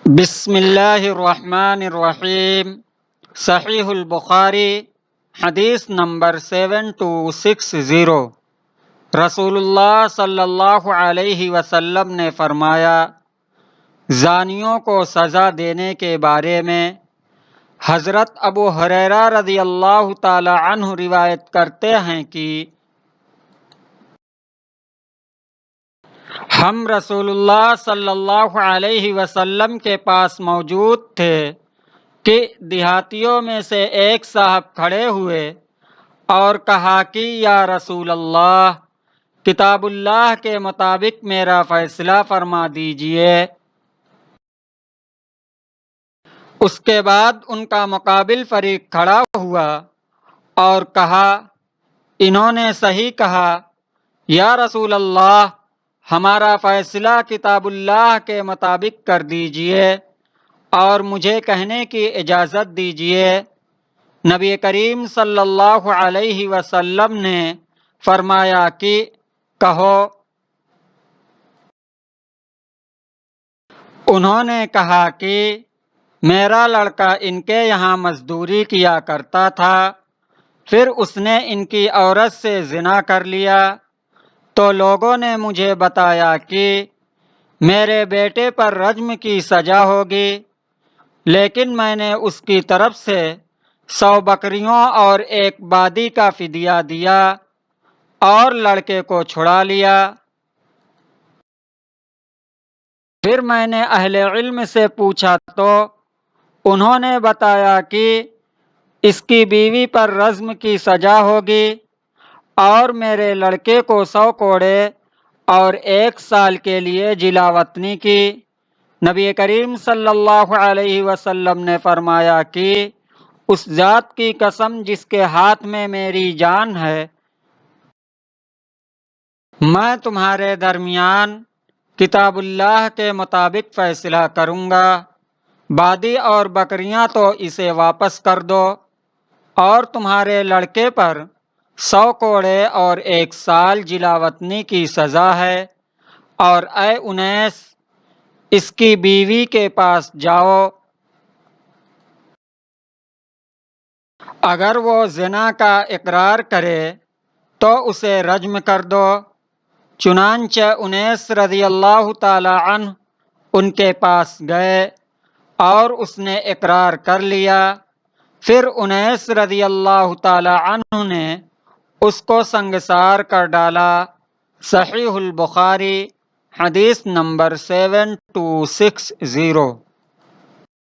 بسم اللہ الرحمن الرحیم۔ صحیح البخاری حدیث نمبر 7260۔ رسول اللہ صلی اللہ علیہ وسلم نے فرمایا، زانیوں کو سزا دینے کے بارے میں حضرت ابو ہریرہ رضی اللہ تعالی عنہ روایت کرتے ہیں کہ ہم رسول اللہ صلی اللہ علیہ وسلم کے پاس موجود تھے کہ دیہاتیوں میں سے ایک صاحب کھڑے ہوئے اور کہا کہ یا رسول اللہ، کتاب اللہ کے مطابق میرا فیصلہ فرما دیجئے۔ اس کے بعد ان کا مقابل فریق کھڑا ہوا اور کہا، انہوں نے صحیح کہا، یا رسول اللہ، ہمارا فیصلہ کتاب اللہ کے مطابق کر دیجئے اور مجھے کہنے کی اجازت دیجئے۔ نبی کریم صلی اللہ علیہ وسلم نے فرمایا کہ کہو۔ انہوں نے کہا کہ میرا لڑکا ان کے یہاں مزدوری کیا کرتا تھا، پھر اس نے ان کی عورت سے زنا کر لیا، تو لوگوں نے مجھے بتایا کہ میرے بیٹے پر رجم کی سزا ہوگی، لیکن میں نے اس کی طرف سے 100 بکریوں اور ایک بادی کا فدیہ دیا اور لڑکے کو چھڑا لیا۔ پھر میں نے اہل علم سے پوچھا تو انہوں نے بتایا کہ اس کی بیوی پر رجم کی سزا ہوگی اور میرے لڑکے کو 100 کوڑے اور 1 سال کے لیے جلا وطنی کی۔ نبی کریم صلی اللہ علیہ وسلم نے فرمایا کہ اس ذات کی قسم جس کے ہاتھ میں میری جان ہے، میں تمہارے درمیان کتاب اللہ کے مطابق فیصلہ کروں گا، بادی اور بکریاں تو اسے واپس کر دو، اور تمہارے لڑکے پر 100 کوڑے اور 1 سال جلا وطنی کی سزا ہے، اور اے انیس، اس کی بیوی کے پاس جاؤ، اگر وہ زنا کا اقرار کرے تو اسے رجم کر دو۔ چنانچہ انیس رضی اللہ تعالی عنہ ان کے پاس گئے اور اس نے اقرار کر لیا۔ پھر انیس رضی اللہ تعالی عنہ نے اس کو سنگسار کر ڈالا۔ صحیح البخاری حدیث نمبر 7260۔